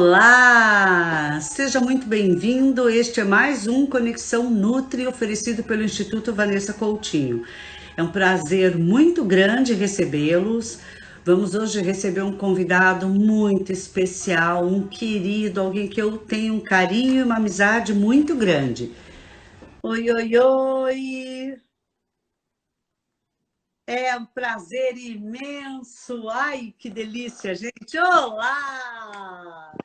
Olá, seja muito bem-vindo. Este é mais um Conexão Nutri oferecido pelo Instituto Vanessa Coutinho. É um prazer muito grande recebê-los. Vamos hoje receber um convidado muito especial, um querido, alguém que eu tenho um carinho e uma amizade muito grande. Oi, oi, oi! É um prazer imenso. Ai, que delícia, gente! Olá!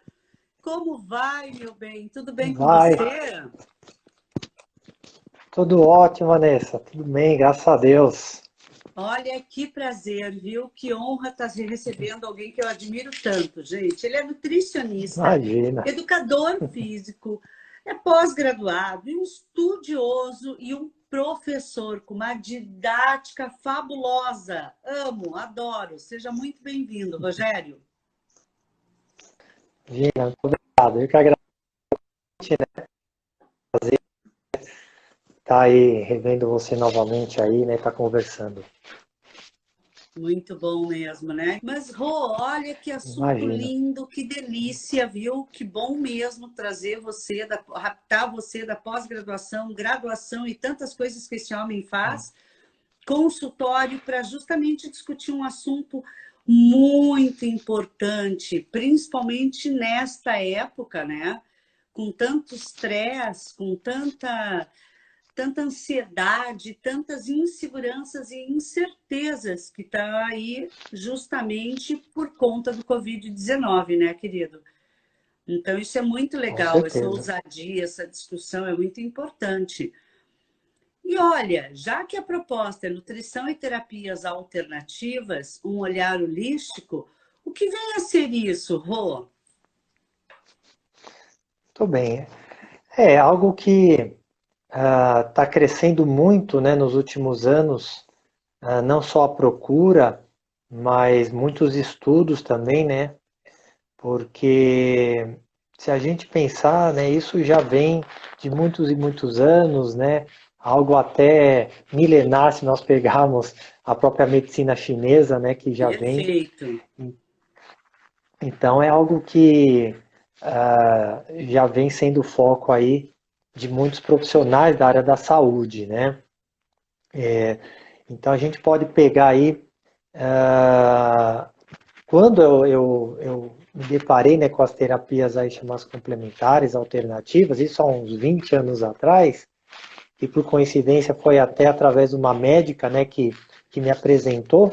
Como vai, meu bem? Tudo bem com Vai, você? tudo ótimo, Vanessa. Tudo bem, graças a Deus. Olha, que prazer, viu? Que honra estar recebendo alguém que eu admiro tanto, gente. Ele é nutricionista, Imagina. educador físico, é pós-graduado, e um estudioso e um professor com uma didática fabulosa. Amo, adoro. Seja muito bem-vindo, Rogério. Imagina, muito obrigado. Eu que agradeço, né? Tá aí revendo você novamente aí, né? Tá conversando. Muito bom mesmo, né? Mas, Rô, olha que assunto Imagina. lindo, que delícia, viu? Que bom mesmo trazer você, raptar você da pós-graduação, graduação e tantas coisas que esse homem faz, consultório, para justamente discutir um assunto muito importante, principalmente nesta época, né? Com tanto estresse, com tanta ansiedade, tantas inseguranças e incertezas que está aí justamente por conta do Covid-19, né, querido? Então, isso é muito Com legal, essa certeza. ousadia, essa discussão é muito importante. E olha, já que a proposta é nutrição e terapias alternativas, um olhar holístico, o que vem a ser isso, Rô? Tô bem. É algo que está crescendo muito, né, nos últimos anos. Não só a procura, mas muitos estudos também, né? Porque se a gente pensar, né, isso já vem de muitos e muitos anos, né, algo até milenar se nós pegarmos a própria medicina chinesa, né, que já vem. Perfeito. Então é algo que já vem sendo foco aí de muitos profissionais da área da saúde, né? Então a gente pode pegar aí quando eu me deparei, né, com as terapias aí chamadas complementares, alternativas, isso há uns 20 anos atrás, e por coincidência foi até através de uma médica, né, que me apresentou,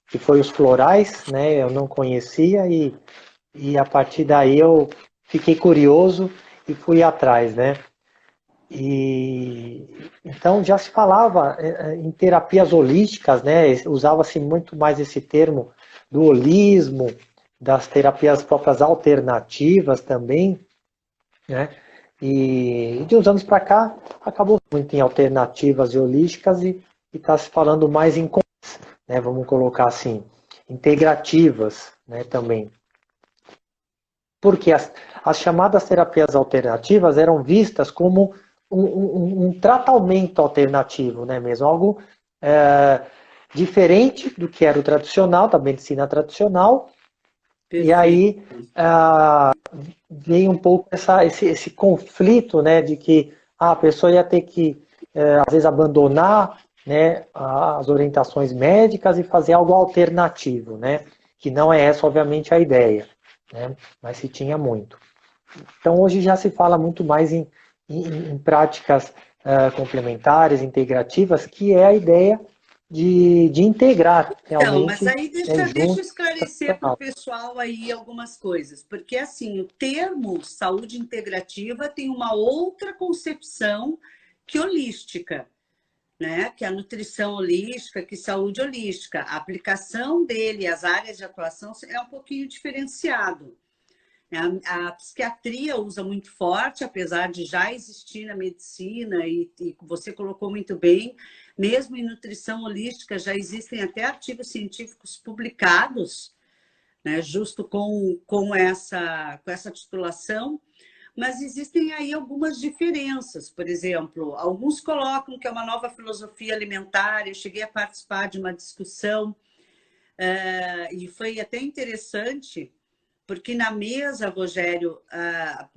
que foi os florais, né, eu não conhecia e a partir daí eu fiquei curioso e fui atrás, né. E então já se falava em terapias holísticas, né? Usava-se muito mais esse termo do holismo, das terapias próprias alternativas também, né? E de uns anos para cá acabou muito em alternativas e holísticas e está se falando mais em, né? Vamos colocar assim, integrativas, né? Também. Porque as chamadas terapias alternativas eram vistas como um tratamento alternativo, né, mesmo? Algo é, diferente do que era o tradicional, da medicina tradicional, e Perfeito. aí veio um pouco esse conflito, né, de que a pessoa ia ter que, às vezes, abandonar, né, as orientações médicas e fazer algo alternativo, né, que não é essa, obviamente, a ideia, né, mas se tinha muito. Então, hoje já se fala muito mais em práticas complementares, integrativas, que é a ideia de integrar Então, mas realmente, aí né, deixa eu junto esclarecer para o pessoal aí algumas coisas, porque assim, o termo saúde integrativa tem uma outra concepção que holística, né? Que é a nutrição holística, que saúde holística. A aplicação dele, as áreas de atuação é um pouquinho diferenciado. A psiquiatria usa muito forte, apesar de já existir na medicina, e você colocou muito bem, mesmo em nutrição holística já existem até artigos científicos publicados, né, justo com essa titulação, mas existem aí algumas diferenças. Por exemplo, alguns colocam que é uma nova filosofia alimentar, eu cheguei a participar de uma discussão, e foi até interessante, porque na mesa, Rogério,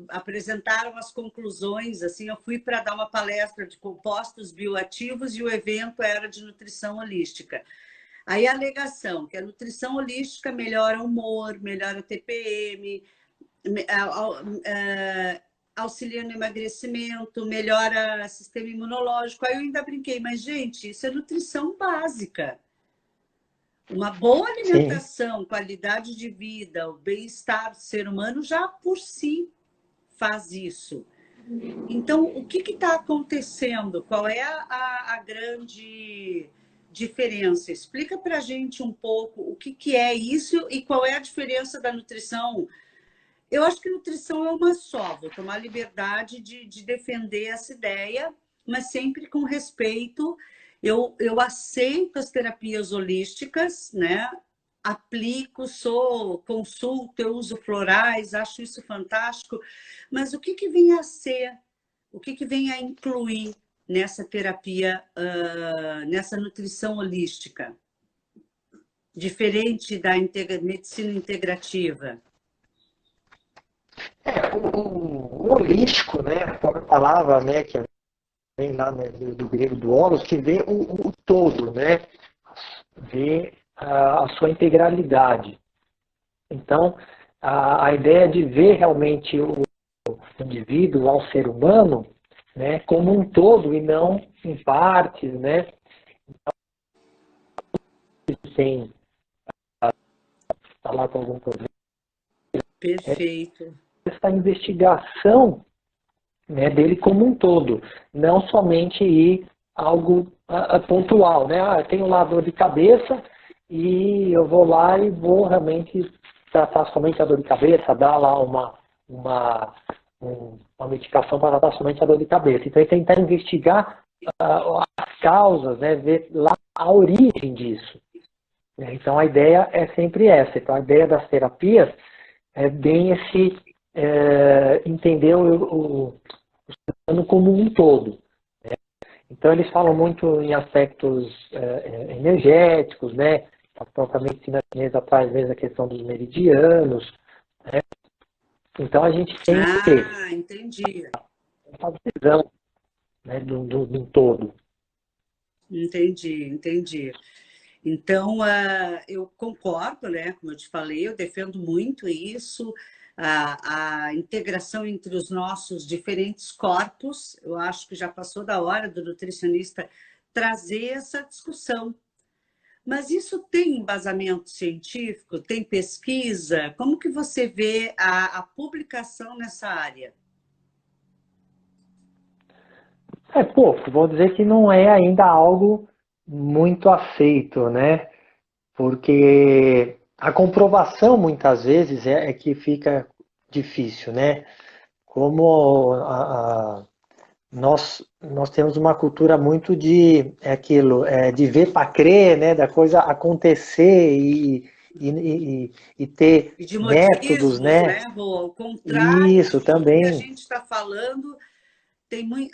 apresentaram as conclusões, assim, eu fui para dar uma palestra de compostos bioativos e o evento era de nutrição holística. Aí a alegação que a nutrição holística melhora o humor, melhora o TPM, auxilia no emagrecimento, melhora o sistema imunológico. Aí eu ainda brinquei, mas, gente, isso é nutrição básica. Uma boa alimentação, sim, qualidade de vida, o bem-estar do ser humano já por si faz isso. Então, o que está acontecendo? Qual é a grande diferença? Explica para a gente um pouco o que é isso e qual é a diferença da nutrição. Eu acho que nutrição é uma só, vou tomar liberdade de defender essa ideia, mas sempre com respeito. Eu aceito as terapias holísticas, né? Aplico, consulto, eu uso florais, acho isso fantástico, mas o que vem a ser, o que vem a incluir nessa terapia, nessa nutrição holística, diferente da medicina integrativa? O holístico, né, a própria palavra, né, que vem lá, né, do grego do holos, que vê o todo, né, vê a sua integralidade. Então, a ideia de ver realmente o indivíduo, ao ser humano, né, como um todo e não em partes, né, então, sem falar com algum problema. Perfeito. Essa investigação, né, dele como um todo, não somente ir algo pontual, né? Tenho lá dor de cabeça e eu vou lá e vou realmente tratar somente a dor de cabeça, dar lá uma medicação para tratar somente a dor de cabeça. Então, é tentar investigar as causas, né, ver lá a origem disso. Então, a ideia é sempre essa. Então, a ideia das terapias é bem esse entender o ser humano como um todo. Né? Então, eles falam muito em aspectos energéticos, né? A própria medicina chinesa traz mesmo a questão dos meridianos. Né? Então, a gente tem que ter essa visão, né, do todo. Entendi. Então, eu concordo, né? Como eu te falei, eu defendo muito isso, a integração entre os nossos diferentes corpos. Eu acho que já passou da hora do nutricionista trazer essa discussão. Mas isso tem embasamento científico? Tem pesquisa? Como que você vê a publicação nessa área? É pouco, vou dizer que não é ainda algo muito aceito, né? Porque a comprovação muitas vezes é que fica difícil, né? Como nós temos uma cultura muito de de ver para crer, né? Da coisa acontecer e ter de métodos, né? Rô? Ao contrário Isso de tudo que a também. gente está falando,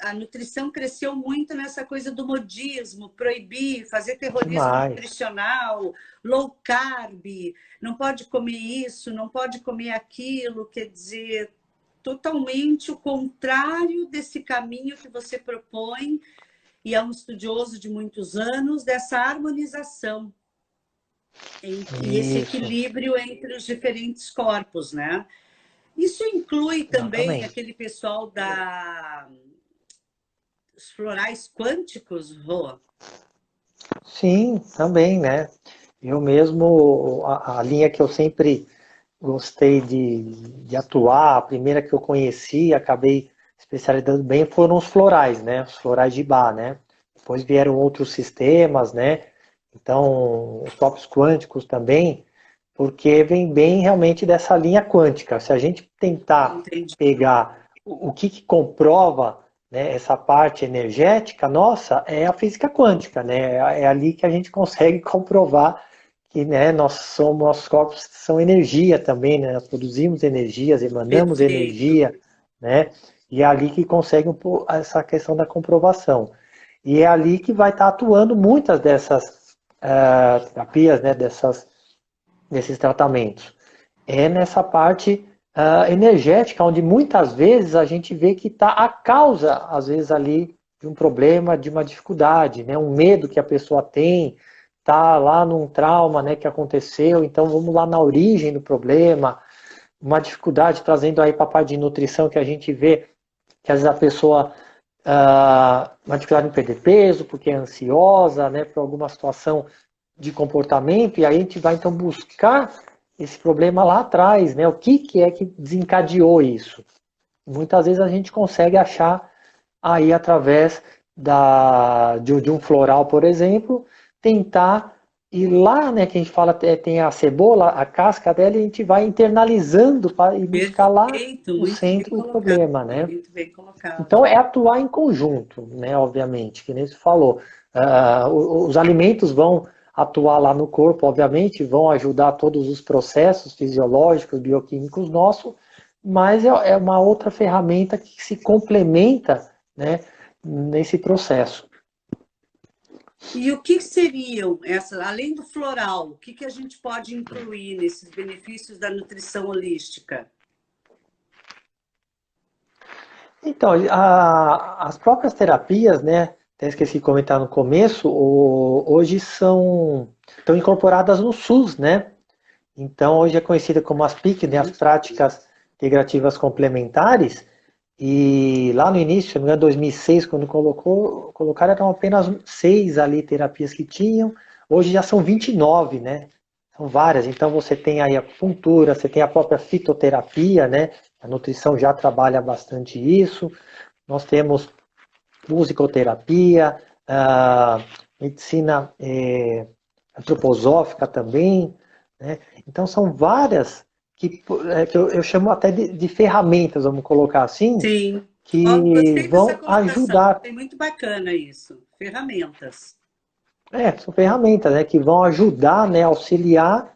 a nutrição cresceu muito nessa coisa do modismo, proibir, fazer terrorismo nutricional, low carb, não pode comer isso, não pode comer aquilo, quer dizer, totalmente o contrário desse caminho que você propõe, e é um estudioso de muitos anos, dessa harmonização e esse equilíbrio entre os diferentes corpos, né? Isso inclui também aquele pessoal os florais quânticos, Rô? Sim, também, né? Eu mesmo, a linha que eu sempre gostei de atuar, a primeira que eu conheci, acabei especializando bem, foram os florais, né? Os florais de Bach, né? Depois vieram outros sistemas, né? Então, os próprios quânticos também, porque vem bem realmente dessa linha quântica. Se a gente tentar pegar o que comprova, né, essa parte energética, nossa, é a física quântica, né? É ali que a gente consegue comprovar que, né, nossos corpos são energia também, né? Nós produzimos energias, emanamos energia, né? E é ali que consegue essa questão da comprovação. E é ali que vai estar atuando muitas dessas terapias, né, desses tratamentos. é nessa parte energética, onde muitas vezes a gente vê que está a causa, às vezes, ali de um problema, de uma dificuldade, né? Um medo que a pessoa tem, tá lá num trauma, né, que aconteceu, então vamos lá na origem do problema, uma dificuldade trazendo aí para a parte de nutrição que a gente vê que às vezes a pessoa uma dificuldade em perder peso, porque é ansiosa, né, por alguma situação de comportamento, e aí a gente vai então buscar esse problema lá atrás, né? O que é que desencadeou isso? Muitas vezes a gente consegue achar aí através de um floral, por exemplo, tentar ir lá, né, que a gente fala, tem a cebola, a casca dela, e a gente vai internalizando para ir buscar lá Perfeito, no muito bem centro do colocado, problema, né? muito bem colocado. Então é atuar em conjunto, né, obviamente, que nem você falou. Os alimentos vão atuar lá no corpo, obviamente, vão ajudar todos os processos fisiológicos, bioquímicos nossos, mas é uma outra ferramenta que se complementa, né, nesse processo. E o que seriam essas, além do floral, o que a gente pode incluir nesses benefícios da nutrição holística? Então, as próprias terapias, né, até esqueci de comentar no começo, hoje estão incorporadas no SUS, né? Então, hoje é conhecida como as PIC, né, as práticas integrativas complementares, e lá no início, se não me engano, 2006, quando colocaram, eram apenas 6 ali terapias que tinham, hoje já são 29, né? São várias, então você tem aí a acupuntura, você tem a própria fitoterapia, né? A nutrição já trabalha bastante isso, nós temos musicoterapia, medicina antroposófica também, né? Então são várias que eu chamo até de ferramentas, vamos colocar assim, Sim. Ó, que gostei dessa vão colocação. ajudar. É muito bacana isso. Ferramentas. São ferramentas, né, que vão ajudar, né, auxiliar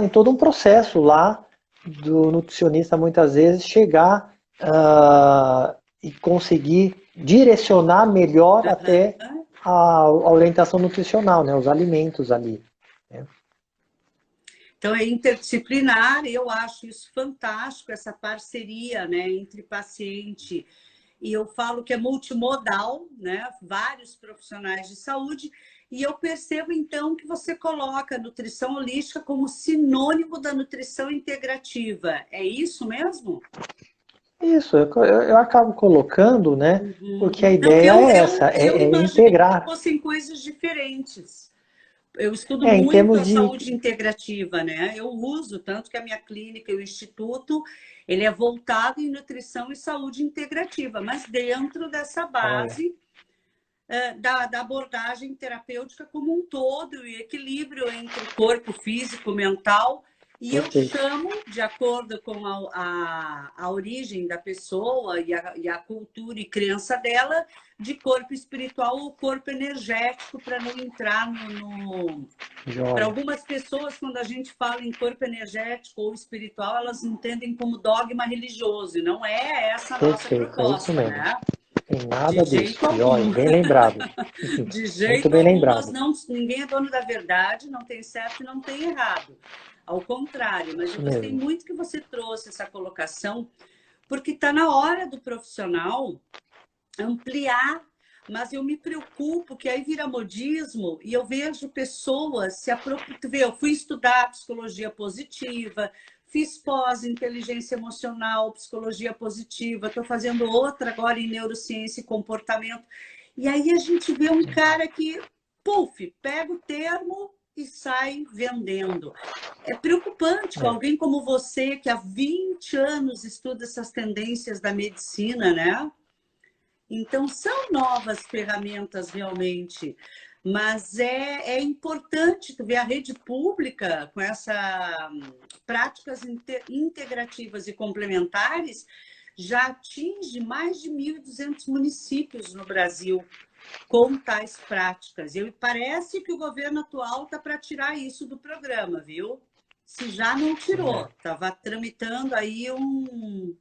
em todo um processo lá do nutricionista muitas vezes chegar e conseguir direcionar melhor até Aham. a orientação nutricional, né, os alimentos ali. Né? Então, é interdisciplinar, eu acho isso fantástico, essa parceria, né, entre paciente. E eu falo que é multimodal, né, vários profissionais de saúde, e eu percebo, então, que você coloca a nutrição holística como sinônimo da nutrição integrativa. É isso mesmo? Isso, eu acabo colocando, né, porque a Uhum. Não, ideia é essa, eu é imaginei que integrar. fossem coisas diferentes. Eu estudo Em muito termos a de. saúde integrativa, né? Eu uso, tanto que a minha clínica e o instituto, ele é voltado em nutrição e saúde integrativa, mas dentro dessa Olha, base da abordagem terapêutica como um todo e equilíbrio entre corpo físico, mental. E eu perfeito. chamo, de acordo com a origem da pessoa e a cultura e crença dela, de corpo espiritual ou corpo energético, para não entrar para Joia. algumas pessoas, quando a gente fala em corpo energético ou espiritual, elas entendem como dogma religioso, e não é essa a nossa Perfeito, é isso proposta, mesmo. né? Tem De nada disso. jeito Joia, algum. bem lembrado. De Muito jeito bem algum, nós lembrado. não, ninguém é dono da verdade, não tem certo e não tem errado. Ao contrário, mas eu Isso gostei mesmo. muito que você trouxe essa colocação, porque está na hora do profissional ampliar, mas eu me preocupo que aí vira modismo e eu vejo pessoas se apropriando. Eu fui estudar psicologia positiva, fiz pós inteligência emocional, psicologia positiva, estou fazendo outra agora em neurociência e comportamento. E aí a gente vê um Legal. cara que, puf, pega o termo e sai vendendo. É preocupante com É, alguém como você, que há 20 anos estuda essas tendências da medicina, né? Então, são novas ferramentas realmente, mas é importante tu ver a rede pública com essas práticas integrativas e complementares já atinge mais de 1.200 municípios no Brasil com tais práticas. E parece que o governo atual está para tirar isso do programa, viu? Se já não tirou, é. estava tramitando aí um.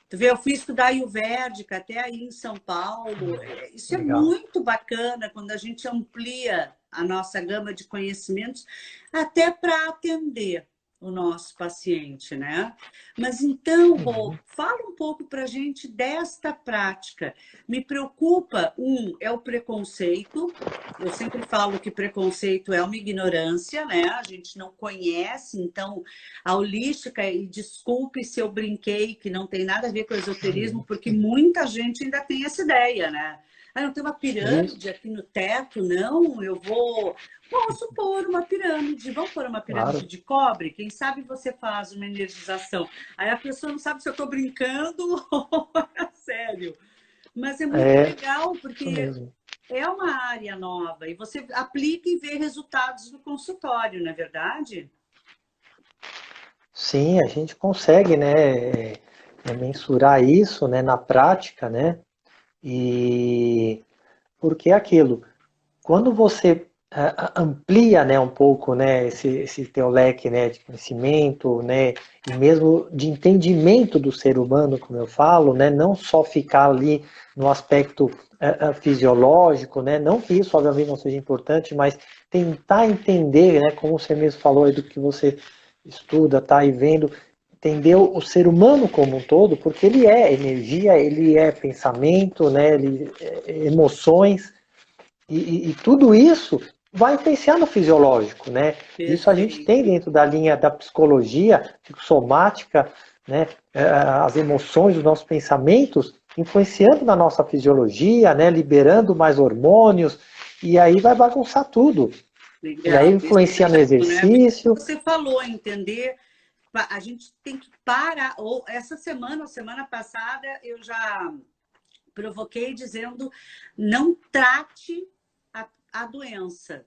Tu vê, eu fui estudar Ayurvédica até aí em São Paulo. Isso é Legal. muito bacana quando a gente amplia a nossa gama de conhecimentos, até para atender. o nosso paciente, né? Mas então, Rô, Uhum. fala um pouco para a gente desta prática. Me preocupa, é o preconceito. Eu sempre falo que preconceito é uma ignorância, né? A gente não conhece, então a holística, e desculpe se eu brinquei, que não tem nada a ver com esoterismo, porque muita gente ainda tem essa ideia, né? Ah, não tem uma Isso, pirâmide aqui no teto, não, eu vou. Posso pôr uma pirâmide, vamos pôr uma pirâmide claro. de cobre? Quem sabe você faz uma energização. Aí a pessoa não sabe se eu estou brincando ou é sério. Mas é muito É legal, isso porque mesmo. é uma área nova e você aplica e vê resultados no consultório, não é verdade? Sim, a gente consegue, né, mensurar isso, né, na prática, né, e porque é aquilo, quando você amplia, né, um pouco, né, esse teu leque, né, de conhecimento, né, e mesmo de entendimento do ser humano, como eu falo, né, não só ficar ali no aspecto fisiológico, né, não que isso obviamente não seja importante, mas tentar entender, né, como você mesmo falou aí do que você estuda, tá aí vendo, entender o ser humano como um todo, porque ele é energia, ele é pensamento, né, ele é emoções, e tudo isso vai influenciar no fisiológico, né? Isso a gente tem Perfeito. dentro da linha da psicologia, psicossomática, né? As emoções, os nossos pensamentos influenciando na nossa fisiologia, né? Liberando mais hormônios, e aí vai bagunçar tudo. E aí Legal. Isso influencia no mesmo, né? Bem o que exercício. você falou, entender. A gente tem que parar. Ou essa semana, ou semana passada, eu já provoquei dizendo não trate a doença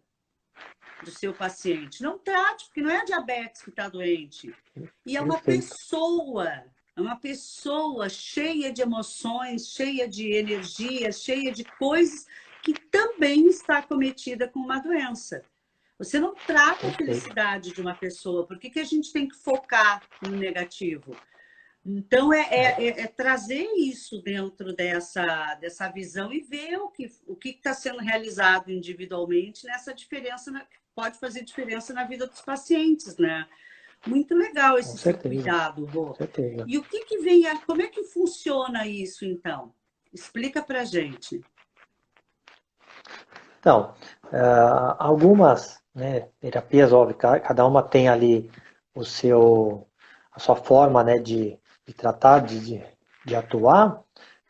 do seu paciente. Não trate, porque não é a diabetes que está doente. E Perfeito. é uma pessoa cheia de emoções, cheia de energia, cheia de coisas que também está cometida com uma doença. Você não trata a Perfeito. felicidade de uma pessoa. Por que a gente tem que focar no negativo? Então, é trazer isso dentro dessa visão e ver o que está sendo realizado individualmente nessa diferença, que pode fazer diferença na vida dos pacientes, né? Muito legal Com esse seu certeza. cuidado, Com Rô. certeza. E o que vem, como é que funciona isso, então? Explica pra gente. Então, algumas, né, terapias, óbvio, cada uma tem ali o seu, a sua forma, né, de tratar, de atuar,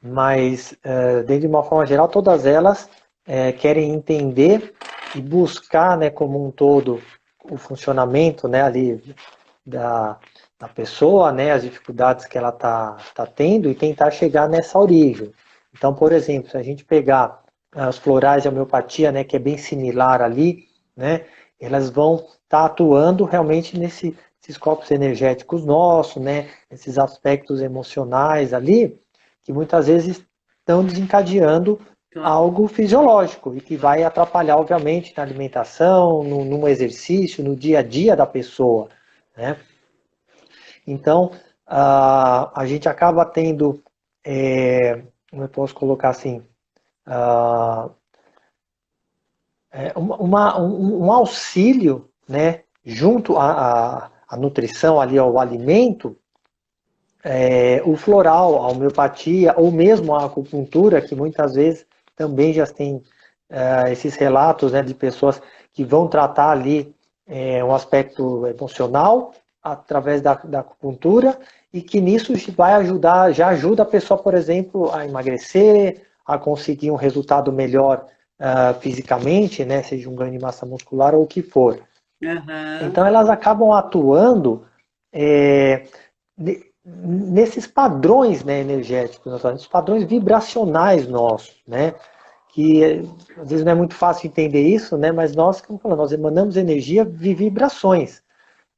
mas, dentro de uma forma geral, todas elas querem entender e buscar, né, como um todo, o funcionamento, né, ali da, da pessoa, né, as dificuldades que ela tá tendo e tentar chegar nessa origem. Então, por exemplo, se a gente pegar as florais e a homeopatia, né, que é bem similar ali, né, elas vão estar atuando realmente nesses corpos energéticos nossos, né, esses aspectos emocionais ali, que muitas vezes estão desencadeando algo fisiológico e que vai atrapalhar, obviamente, na alimentação, no exercício, no dia a dia da pessoa, né? Então, a gente acaba tendo, como eu posso colocar assim, uh, um auxílio, né, junto à nutrição ali, ao alimento, o floral, a homeopatia, ou mesmo a acupuntura, que muitas vezes também já tem esses relatos, né, de pessoas que vão tratar ali um aspecto emocional através da acupuntura e que nisso vai ajudar, já ajuda a pessoa, por exemplo, a emagrecer, a conseguir um resultado melhor fisicamente, né, seja um ganho de massa muscular ou o que for. Uhum. Então elas acabam atuando é, nesses padrões, né, energéticos, nesses padrões vibracionais nossos, né? Que às vezes não é muito fácil entender isso, né? Mas nós, como falando, nós emanamos energia de vibrações.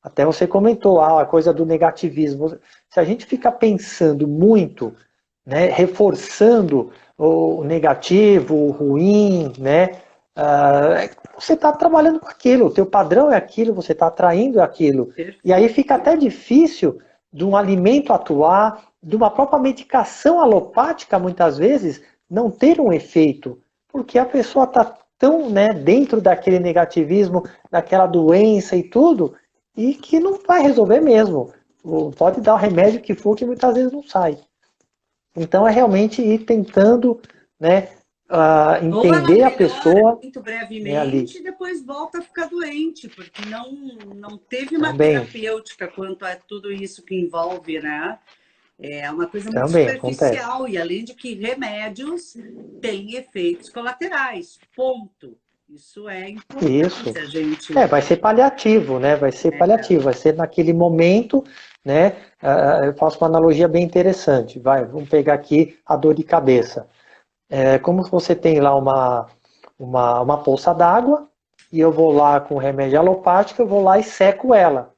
Até você comentou a coisa do negativismo. Se a gente fica pensando muito, né, reforçando o negativo, o ruim, né, você está trabalhando com aquilo, o teu padrão é aquilo, você está atraindo aquilo. E aí Perfeito. fica até difícil de um alimento atuar, de uma própria medicação alopática, muitas vezes, não ter um efeito, porque a pessoa está tão, né, dentro daquele negativismo, daquela doença e tudo, e que não vai resolver mesmo. Pode dar o remédio que for, que muitas vezes não sai. Então é realmente ir tentando, né, Ou ela entender a melhora pessoa, muito né, ali. brevemente e depois volta a ficar doente, porque não teve uma Também, terapêutica quanto a tudo isso que envolve, né? É uma coisa muito também acontece. superficial, e além de que remédios têm efeitos colaterais, ponto. Isso é Isso. importante a gente. Vai ser paliativo, né? Vai ser paliativo, vai ser naquele momento, né? Eu faço uma analogia bem interessante. Vamos pegar aqui a dor de cabeça. Como você tem lá uma poça d'água, e eu vou lá com remédio alopático, eu vou lá e seco ela.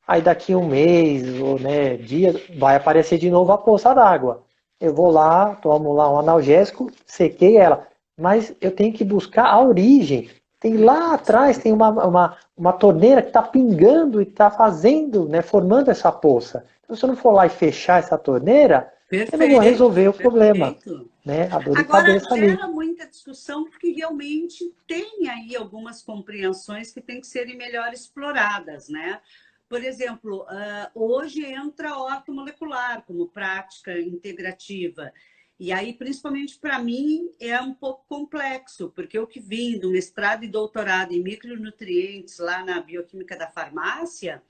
Aí daqui um mês, ou né, dias, vai aparecer de novo a poça d'água. Eu vou lá, tomo lá um analgésico, sequei ela. Mas eu tenho que buscar a origem. Tem lá atrás, tem uma torneira que está pingando e está fazendo, né, formando essa poça. Então, se eu não for lá e fechar essa torneira, eu não vou resolver Perfeito, o problema, perfeito. né? A dor de Agora, cabeça ali. gera muita discussão, porque realmente tem aí algumas compreensões que têm que serem melhor exploradas, né? Por exemplo, hoje entra a ortomolecular como prática integrativa. E aí, principalmente para mim, é um pouco complexo, porque eu que vim do mestrado e doutorado em micronutrientes lá na bioquímica da farmácia,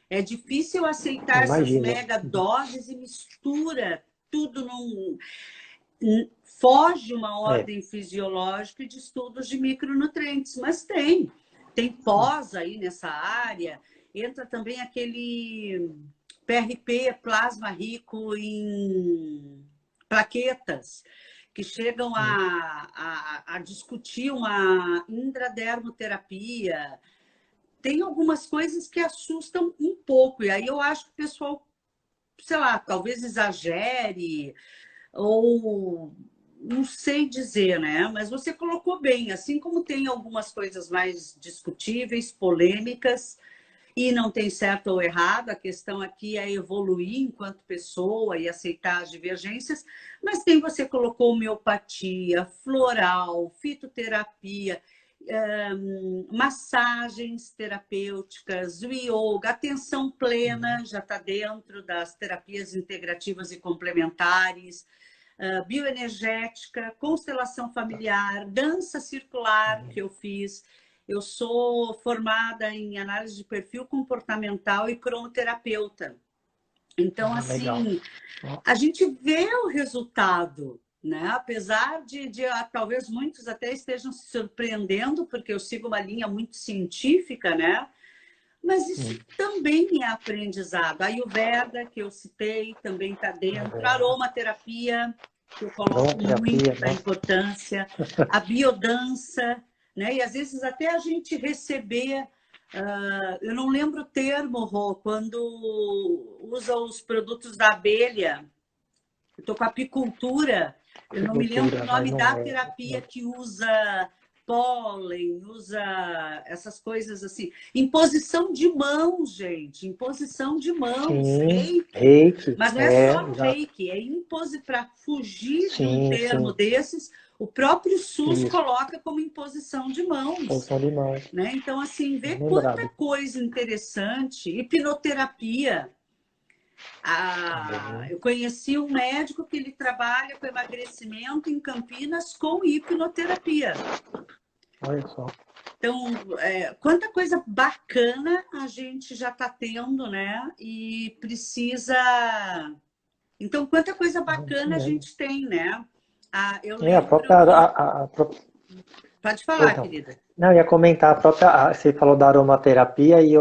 é difícil aceitar essas Imagino. mega doses e mistura tudo foge uma É, ordem fisiológica de estudos de micronutrientes, mas tem pós aí nessa área. Entra também aquele PRP, plasma rico em plaquetas, que chegam a discutir uma intradermoterapia. Tem algumas coisas que assustam um pouco, e aí eu acho que o pessoal, sei lá, talvez exagere, ou não sei dizer, né? Mas você colocou bem, assim como tem algumas coisas mais discutíveis, polêmicas, e não tem certo ou errado, a questão aqui é evoluir enquanto pessoa e aceitar as divergências, mas tem, você colocou homeopatia, floral, fitoterapia, massagens terapêuticas, o yoga, atenção plena já está dentro das terapias integrativas e complementares, bioenergética, constelação familiar, dança circular que eu fiz. Eu sou formada em análise de perfil comportamental e cromoterapeuta. Então, legal. assim, a gente vê o resultado, né? Apesar de talvez muitos até estejam se surpreendendo, porque eu sigo uma linha muito científica, né? Mas isso também é aprendizado. A Ayurveda, que eu citei, também está dentro. A aromaterapia, que eu coloco Aromaterapia, muita nossa. importância. A biodança, né? E às vezes até a gente receber... eu não lembro o termo, Rô, quando usa os produtos da abelha. Eu estou com a apicultura, eu não me lembro o Agricultura, mas nome não da é. terapia que usa pólen, usa essas coisas assim. Imposição de mãos, gente, imposição de mãos, Sim, reiki. reiki, Mas não é só no exato. reiki, é para fugir de um Sim, termo sim, desses, o próprio SUS isso. coloca como imposição de mãos. Posição de mãos. Né? Então, assim, Bem ver quanta lembrado. coisa interessante. Hipnoterapia. Também. Eu conheci um médico que ele trabalha com emagrecimento em Campinas com hipnoterapia. Olha só. Então, quanta coisa bacana a gente já está tendo, né? E precisa. Então, quanta coisa É isso bacana a mesmo. gente tem, né? Eu É a lembro. própria. Pode falar, Perdão. querida. Não, eu ia comentar a própria. Você falou da aromaterapia e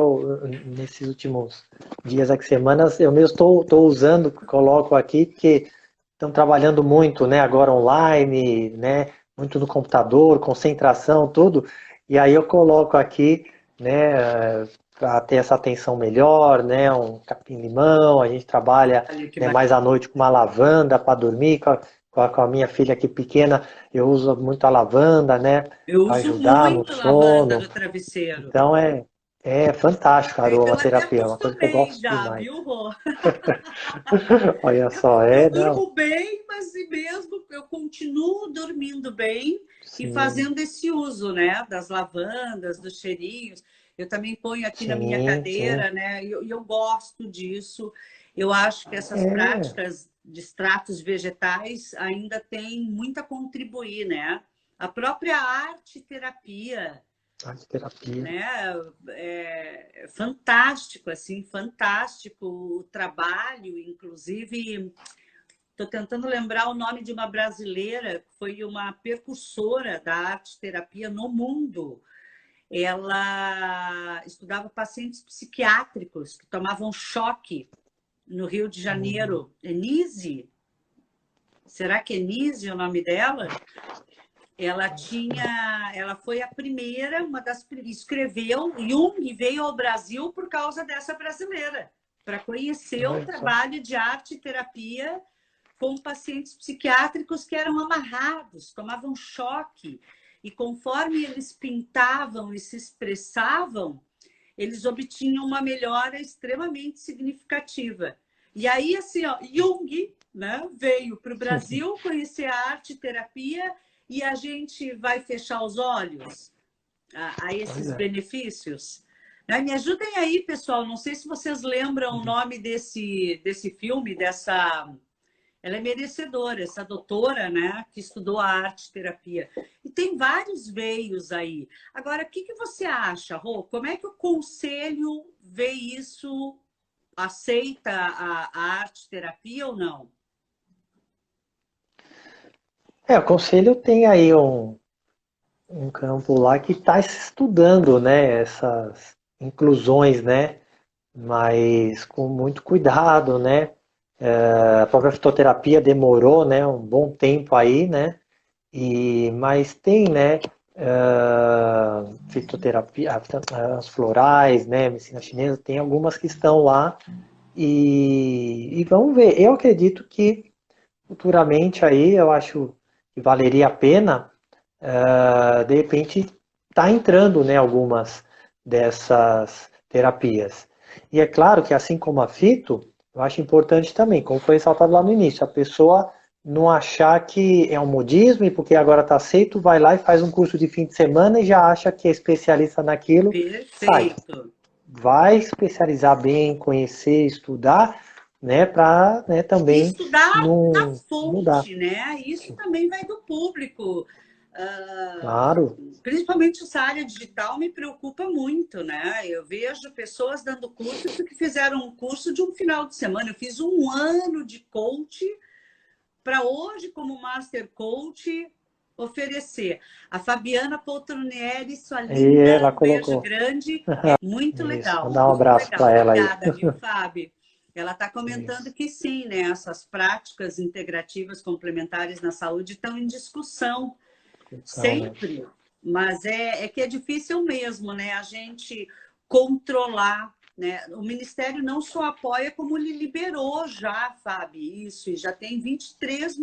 nesses últimos dias, aqui, semanas, eu mesmo estou usando, coloco aqui, porque estão trabalhando muito, né, agora online, né, muito no computador, concentração, tudo. E aí eu coloco aqui, né, para ter essa atenção melhor, né, um capim-limão, a gente trabalha, Olha que né, mais bacana. à noite com uma lavanda para dormir, com a minha filha aqui pequena, eu uso muito a lavanda, né, Eu para uso ajudar no muito lavanda sono. no travesseiro. Então é fantástico a Eu até aromaterapia, é uma coisa que eu acostumei gosto já, demais. viu, Rô? Olha Eu, só, eu não, durmo bem, mas e mesmo eu continuo dormindo bem e sim, fazendo esse uso, né, das lavandas, dos cheirinhos. Eu também ponho aqui na minha Sim, sim. cadeira, né? E eu gosto disso. Eu acho que essas É, práticas de extratos vegetais ainda têm muito a contribuir, né? A própria arte-terapia, arte terapia. né? É fantástico, assim, fantástico o trabalho, inclusive. Estou tentando lembrar o nome de uma brasileira que foi uma percursora da arte-terapia no mundo. Ela estudava pacientes psiquiátricos que tomavam choque no Rio de Hum, Janeiro. Enise? Será que é Enise o nome dela? Ela foi a primeira, uma das escreveu. Jung veio ao Brasil por causa dessa brasileira, para conhecer o olha só. trabalho de arte e terapia com pacientes psiquiátricos que eram amarrados, tomavam choque. E conforme eles pintavam e se expressavam, eles obtinham uma melhora extremamente significativa. E aí, assim, ó, Jung, né, veio para o Brasil conhecer a arte terapia e a gente vai fechar os olhos a Pois esses é. benefícios. Né? Me ajudem aí, pessoal. Não sei se vocês lembram o Uhum. nome desse filme, dessa. Ela é merecedora, essa doutora, né, que estudou a arte terapia. E tem vários veios aí. Agora, o que que você acha, Rô? Como é que o conselho vê isso? Aceita a arte terapia ou não? O conselho tem aí um campo lá que está estudando, né, essas inclusões, né, mas com muito cuidado, né. A própria fitoterapia demorou, né, um bom tempo aí, né, mas tem, né, fitoterapia, as florais, né, medicina chinesa, tem algumas que estão lá e vamos ver. Eu acredito que futuramente aí, eu acho que valeria a pena, de repente, tá entrando, né, algumas dessas terapias. E é claro que assim como a fito, eu acho importante também, como foi ressaltado lá no início, a pessoa não achar que é um modismo e porque agora está aceito, vai lá e faz um curso de fim de semana e já acha que é especialista naquilo, sai. Perfeito. Vai especializar bem, conhecer, estudar, né, para, né, E também estudar na não mudar. fonte, né? Isso também vai do público. Ah, Claro. principalmente essa área digital me preocupa muito, né? Eu vejo pessoas dando curso que fizeram um curso de um final de semana. Eu fiz um ano de coach para hoje, como Master Coach, oferecer. A Fabiana Poltronieri, sua E linda, ela um beijo colocou. grande. Muito Isso, legal, mandar um muito abraço legal. para ela aí. Obrigada, viu, Fábio? Ela está comentando Isso. que sim, né? Essas práticas integrativas complementares na saúde estão em discussão Então, né? sempre, mas é que é difícil mesmo, né? A gente controlar, né? O Ministério não só apoia, como ele liberou já, Fábio, isso, e já tem 23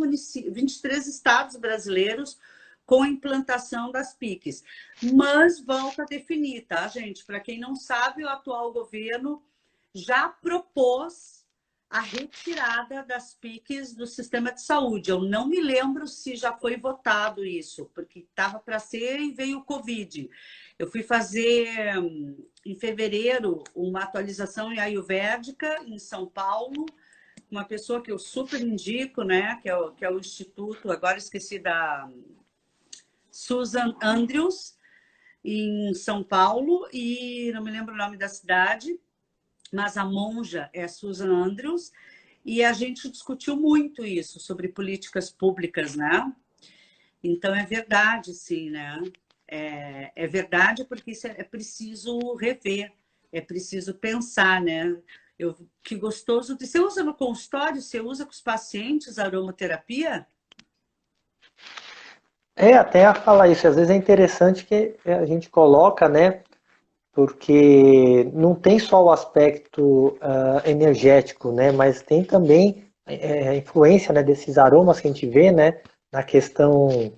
23 estados brasileiros com a implantação das PICs. Mas volta a definir, tá, gente? Para quem não sabe, o atual governo já propôs a retirada das PICs do sistema de saúde. Eu não me lembro se já foi votado isso, porque estava para ser e veio o Covid. Eu fui fazer, em fevereiro, uma atualização em Ayurvédica, em São Paulo, uma pessoa que eu super indico, né, que é o Instituto, agora esqueci da Susan Andrews, em São Paulo, e não me lembro o nome da cidade, mas a monja é a Susan Andrews, e a gente discutiu muito isso, sobre políticas públicas, né? Então, é verdade, sim, né? É verdade porque isso é preciso rever, é preciso pensar, né? Que gostoso. Você usa no consultório? Você usa com os pacientes a aromaterapia? Até a falar isso, às vezes é interessante que a gente coloca, né? Porque não tem só o aspecto energético, né? Mas tem também a influência, né, desses aromas que a gente vê, né? Na questão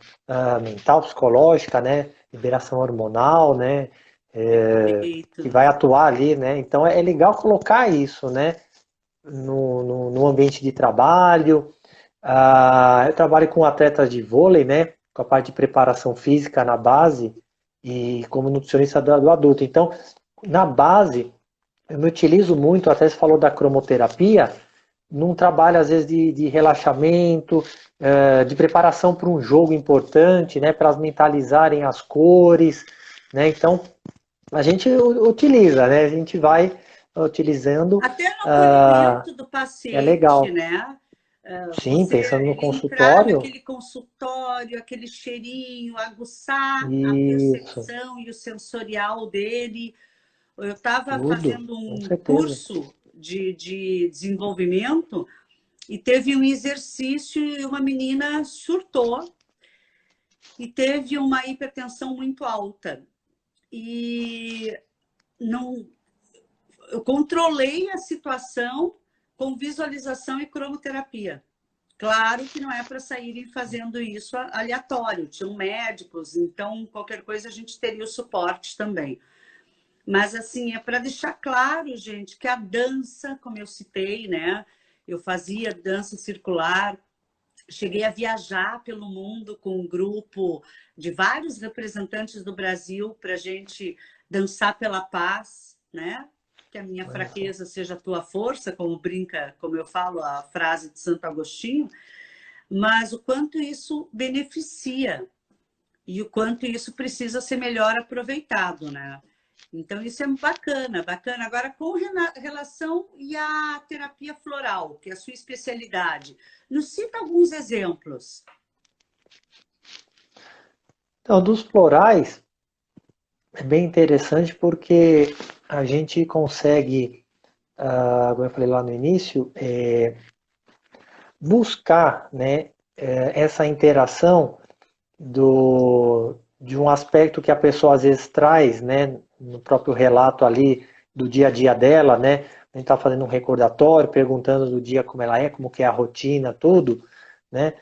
mental, psicológica, né? Liberação hormonal, né? Que Perfeito. vai atuar ali, né? Então é legal colocar isso, né? No ambiente de trabalho. Eu trabalho com atletas de vôlei, né? Com a parte de preparação física na base e como nutricionista do adulto. Então, na base, eu me utilizo muito, até você falou da cromoterapia, num trabalho, às vezes, de relaxamento, de preparação para um jogo importante, né, para elas mentalizarem as cores, né, então a gente utiliza, né, a gente vai utilizando, Até no acolhimento do é paciente, legal. né? Sim, Você, pensando no ele entrar consultório, naquele consultório, aquele cheirinho, aguçar a isso, percepção e o sensorial dele. Eu estava tudo, fazendo com um certeza. curso de desenvolvimento e teve um exercício e uma menina surtou e teve uma hipertensão muito alta. E não, eu controlei a situação com visualização e cromoterapia. Claro que não é para saírem fazendo isso aleatório, tinham médicos, então qualquer coisa a gente teria o suporte também. Mas assim, é para deixar claro, gente, que a dança, como eu citei, né? Eu fazia dança circular, cheguei a viajar pelo mundo com um grupo de vários representantes do Brasil para a gente dançar pela paz, né? Que a minha Olha só. fraqueza seja a tua força, como brinca, como eu falo, a frase de Santo Agostinho, mas o quanto isso beneficia e o quanto isso precisa ser melhor aproveitado, né? Então, isso é bacana, bacana. Agora, com relação e a terapia floral, que é a sua especialidade, nos cita alguns exemplos. Então, dos florais, é bem interessante porque a gente consegue, como eu falei lá no início, buscar, né, essa interação de um aspecto que a pessoa às vezes traz, né, no próprio relato ali do dia a dia dela, né, a gente está fazendo um recordatório, perguntando do dia como ela é, como que é a rotina, tudo, né,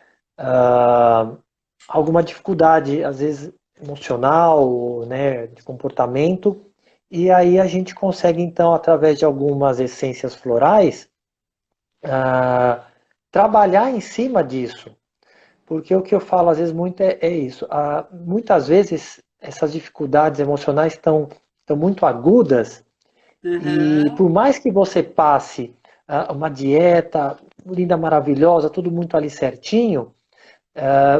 alguma dificuldade, às vezes emocional, né, de comportamento, e aí a gente consegue então, através de algumas essências florais, ah, trabalhar em cima disso, porque o que eu falo às vezes muito é isso. Muitas vezes essas dificuldades emocionais estão muito agudas e Uhum. por mais que você passe uma dieta linda, maravilhosa, tudo muito ali certinho,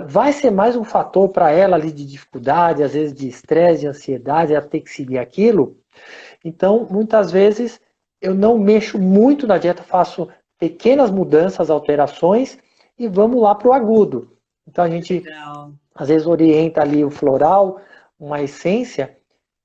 vai ser mais um fator para ela ali de dificuldade, às vezes de estresse, de ansiedade, ela ter que seguir aquilo. Então, muitas vezes eu não mexo muito na dieta, faço pequenas mudanças, alterações e vamos lá para o agudo. Então a gente Legal. às vezes orienta ali o floral, uma essência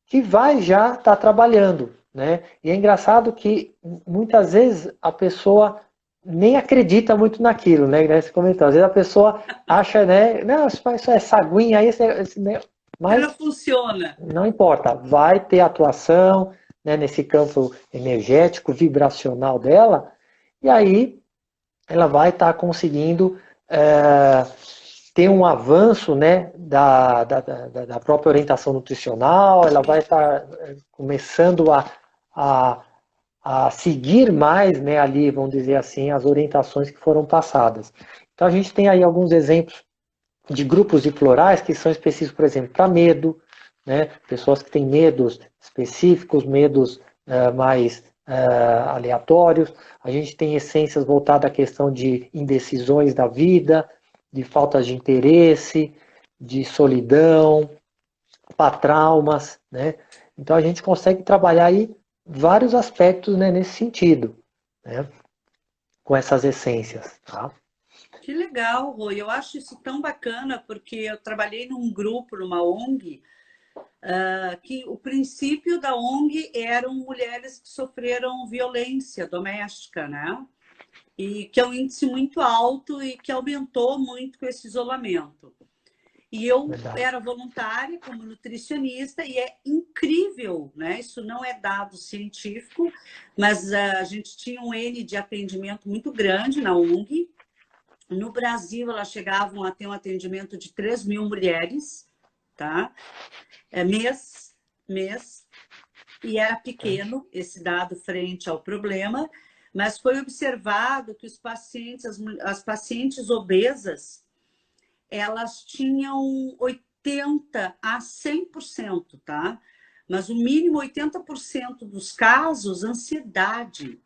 que vai já estar trabalhando, né? E é engraçado que muitas vezes a pessoa nem acredita muito naquilo, né? Você comentou, às vezes a pessoa acha, né? Não, isso é saguinha, aí, né? Que não Mas funciona. não importa, vai ter atuação, né, nesse campo energético, vibracional dela, e aí ela vai estar conseguindo ter um avanço, né, da própria orientação nutricional, ela vai estar começando a, a seguir mais, né, ali, vamos dizer assim, as orientações que foram passadas. Então a gente tem aí alguns exemplos de grupos de florais que são específicos, por exemplo, para medo, né, pessoas que têm medos específicos, medos mais aleatórios. A gente tem essências voltadas à questão de indecisões da vida, de falta de interesse, de solidão, para traumas, né? Então a gente consegue trabalhar aí vários aspectos, né, nesse sentido, né, com essas essências, tá? Que legal, Rui. Eu acho isso tão bacana, porque eu trabalhei num grupo, numa ONG, que o princípio da ONG eram mulheres que sofreram violência doméstica, né? E que é um índice muito alto e que aumentou muito com esse isolamento. E eu Verdade. era voluntária como nutricionista e é incrível, né? Isso não é dado científico, mas a gente tinha um N de atendimento muito grande na ONG. No Brasil, elas chegavam a ter um atendimento de 3.000 mulheres, tá? Mês, e era pequeno esse dado frente ao problema, mas foi observado que os pacientes, as pacientes obesas, elas tinham 80 a 100%, tá? mas o mínimo 80% dos casos, ansiedade.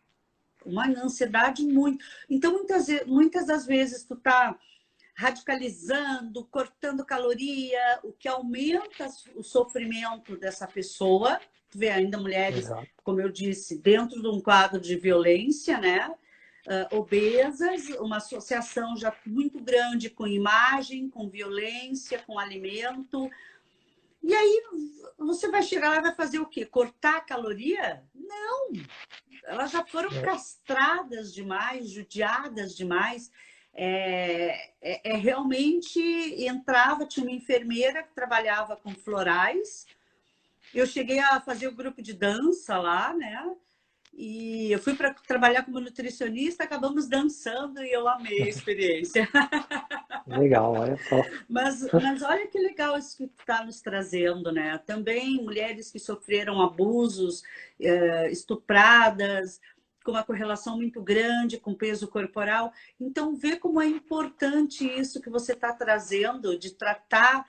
Uma ansiedade muito. Então, muitas das vezes, tu tá radicalizando, cortando caloria, o que aumenta o sofrimento dessa pessoa. Tu vê ainda mulheres, Exato. como eu disse, dentro de um quadro de violência, né? Obesas, uma associação já muito grande com imagem, com violência, com alimento. E aí você vai chegar lá e vai fazer o quê? Cortar a caloria? Não! Elas já foram castradas demais, judiadas demais. Realmente entrava, tinha uma enfermeira que trabalhava com florais. Eu cheguei a fazer o grupo de dança lá, né? E eu fui para trabalhar como nutricionista, acabamos dançando e eu amei a experiência. Legal, olha só. Mas olha que legal isso que está nos trazendo, né? Também mulheres que sofreram abusos, estupradas, com uma correlação muito grande com peso corporal. Então, vê como é importante isso que você está trazendo, de tratar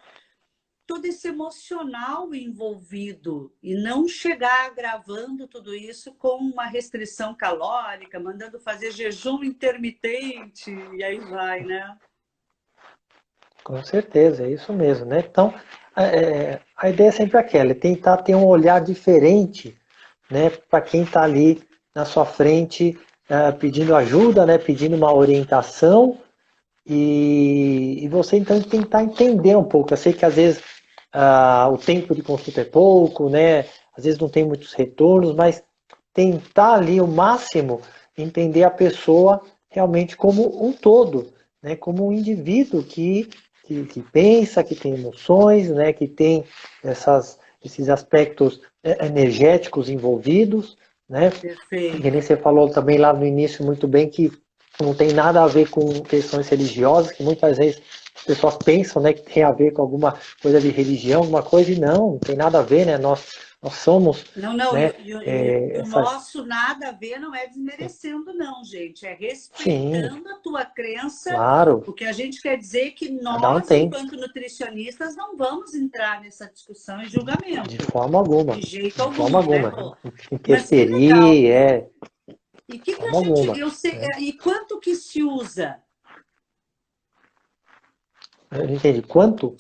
todo esse emocional envolvido e não chegar agravando tudo isso com uma restrição calórica, mandando fazer jejum intermitente e aí vai, né? Com certeza, é isso mesmo, né? Então, a ideia é sempre aquela, é tentar ter um olhar diferente, né, para quem está ali na sua frente, pedindo ajuda, né, pedindo uma orientação, e você então tentar entender um pouco. Eu sei que às vezes o tempo de consulta é pouco, né? Às vezes não tem muitos retornos, mas tentar ali o máximo entender a pessoa realmente como um todo, né? Como um indivíduo que pensa, que tem emoções, né? Que tem esses aspectos energéticos envolvidos, né? Perfeito. Que nem você falou também lá no início muito bem que não tem nada a ver com questões religiosas, que muitas vezes as pessoas pensam, né, que tem a ver com alguma coisa de religião, alguma coisa, e não tem nada a ver, né? Nós somos, Não, né, e o nosso nada a ver não é desmerecendo, não, gente. É Sim, respeitando a tua crença. claro, O que a gente quer dizer é que cada um nós, tem, enquanto nutricionistas, não vamos entrar nessa discussão e de julgamento. forma alguma, De jeito de forma algum, né, alguma, Rô? Mas que legal. interferir, E de que a forma gente. alguma, Eu sei, né? e quanto que se usa? Eu não entendi, quanto?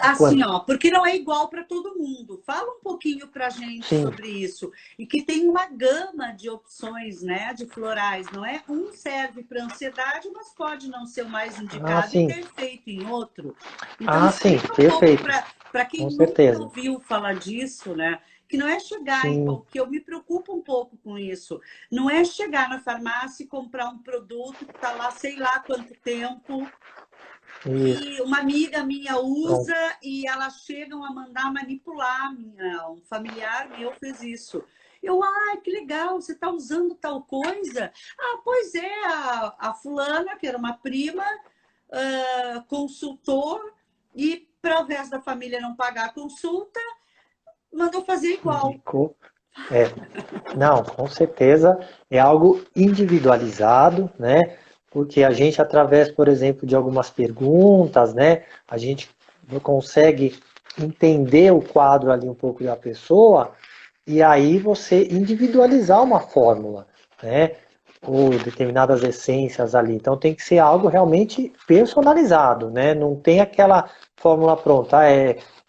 Assim, Quanto? ó, porque não é igual para todo mundo. Fala um pouquinho para a gente Sim, sobre isso. E que tem uma gama de opções, né, de florais. Não é um serve para ansiedade, mas pode não ser o mais indicado e sim, ter efeito em outro. Então, sim, explica um pouco perfeito, para com quem nunca certeza, ouviu falar disso, né? Que não é chegar em sim, que eu me preocupo um pouco com isso. Não é chegar na farmácia e comprar um produto que está lá sei lá quanto tempo isso, e uma amiga minha usa pronto, e elas chegam a mandar manipular. Um familiar meu fez isso. Eu, que legal, você está usando tal coisa? Pois é, a fulana, que era uma prima, consultou e para o resto da família não pagar a consulta, mandou fazer igual. indicou, é, não, com certeza é algo individualizado, né? Porque a gente, através, por exemplo, de algumas perguntas, né, a gente consegue entender o quadro ali um pouco da pessoa e aí você individualizar uma fórmula, né? Ou determinadas essências ali. Então tem que ser algo realmente personalizado, né? Não tem aquela fórmula pronta.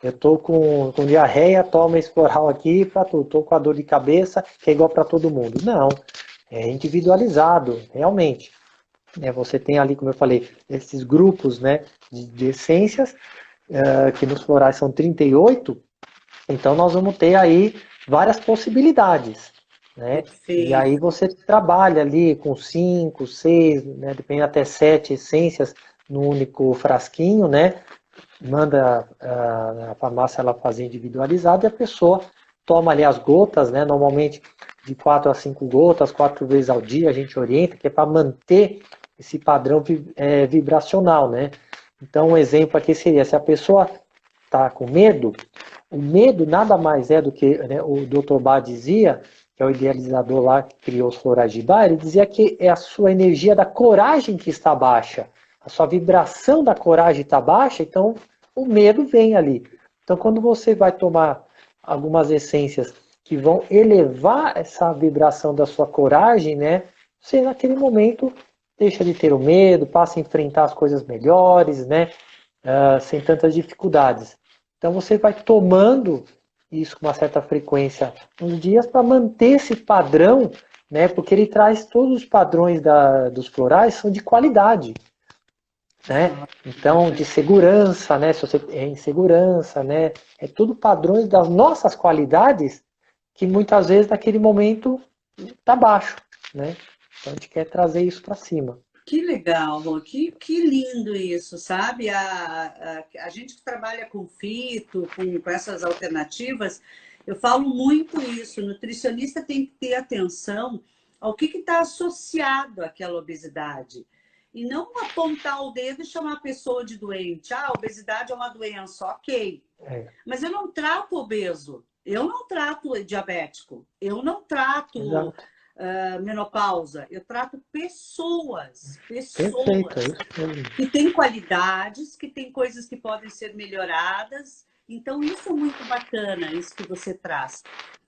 Eu tô com diarreia, toma esse floral aqui para tu. Tô com a dor de cabeça, que é igual para todo mundo. Não, é individualizado, realmente. Você tem ali, como eu falei, esses grupos, né, de essências, que nos florais são 38. Então nós vamos ter aí várias possibilidades, né? E aí Perfeito. você trabalha ali com 5, 6, né, depende até 7 essências no único frasquinho, né? Manda a farmácia ela fazer individualizado e a pessoa toma ali as gotas, né? Normalmente de 4 a 5 gotas, 4 vezes ao dia a gente orienta, que é para manter esse padrão vibracional, né? Então um exemplo aqui seria, se a pessoa está com medo, o medo nada mais é do que, né, o Dr. Bach dizia, que é o idealizador lá que criou os florais de Bach, ele dizia que é a sua energia da coragem que está baixa, a sua vibração da coragem está baixa, então o medo vem ali. Então quando você vai tomar algumas essências que vão elevar essa vibração da sua coragem, né? Você naquele momento deixa de ter o medo, passa a enfrentar as coisas melhores, né? Sem tantas dificuldades. Então você vai tomando isso com uma certa frequência nos dias para manter esse padrão, né? Porque ele traz todos os padrões dos florais são de qualidade, né? Então, de segurança, né? Se você é em segurança, né? É tudo padrões das nossas qualidades que muitas vezes naquele momento está baixo, né? Então a gente quer trazer isso para cima. Que legal, Rô. Que lindo isso, sabe? A gente que trabalha com fito, com essas alternativas, eu falo muito isso. O nutricionista tem que ter atenção ao que está associado àquela obesidade. E não apontar o dedo e chamar a pessoa de doente. Ah, a obesidade é uma doença, ok. Mas eu não trato obeso, eu não trato diabético, eu não trato menopausa, eu trato pessoas Perfeito, é isso mesmo. que têm qualidades, que têm coisas que podem ser melhoradas. Então, isso é muito bacana, isso que você traz.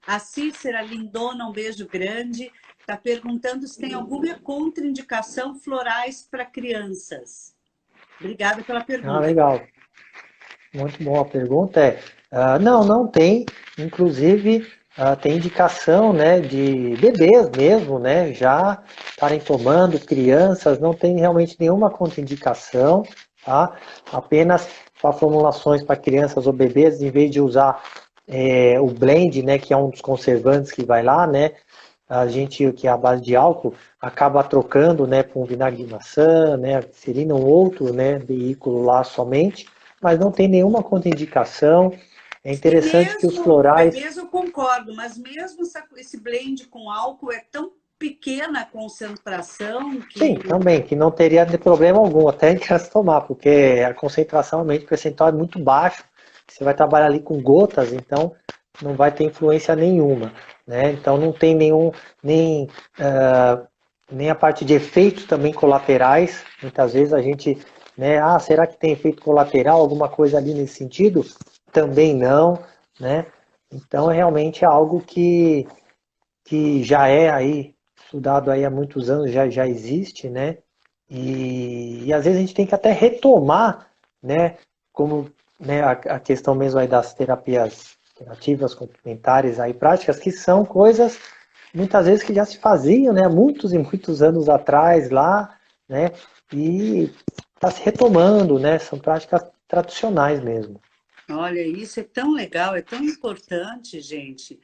A Cícera Lindona, um beijo grande, está perguntando se tem alguma contraindicação florais para crianças. Obrigada pela pergunta. Legal. Muito boa a pergunta. Não tem. Inclusive, tem indicação, né, de bebês mesmo, né, já estarem tomando, crianças, não tem realmente nenhuma contraindicação, tá? Apenas para formulações para crianças ou bebês, em vez de usar o blend, né, que é um dos conservantes que vai lá, né, a gente, que é a base de álcool, acaba trocando, né, com vinagre de maçã, né, glicerina, um outro, né, veículo lá somente, mas não tem nenhuma contraindicação. É interessante que os florais... Bebês eu concordo, mas mesmo esse blend com álcool é tão pequena a concentração que... Sim, também, que não teria problema algum, até em criança tomar, porque a concentração, o percentual é muito baixo, você vai trabalhar ali com gotas, então não vai ter influência nenhuma, né? Então não tem nem a parte de efeitos também colaterais. Muitas vezes a gente, né? Será que tem efeito colateral, alguma coisa ali nesse sentido? Também não, né? Então realmente é algo que já é aí estudado aí há muitos anos, já existe, né? E às vezes a gente tem que até retomar, né? Como, né, a questão mesmo aí das terapias alternativas, complementares, aí práticas, que são coisas muitas vezes que já se faziam, né? Muitos e muitos anos atrás lá, né? E está se retomando, né? São práticas tradicionais mesmo. Olha, isso é tão legal, é tão importante, gente,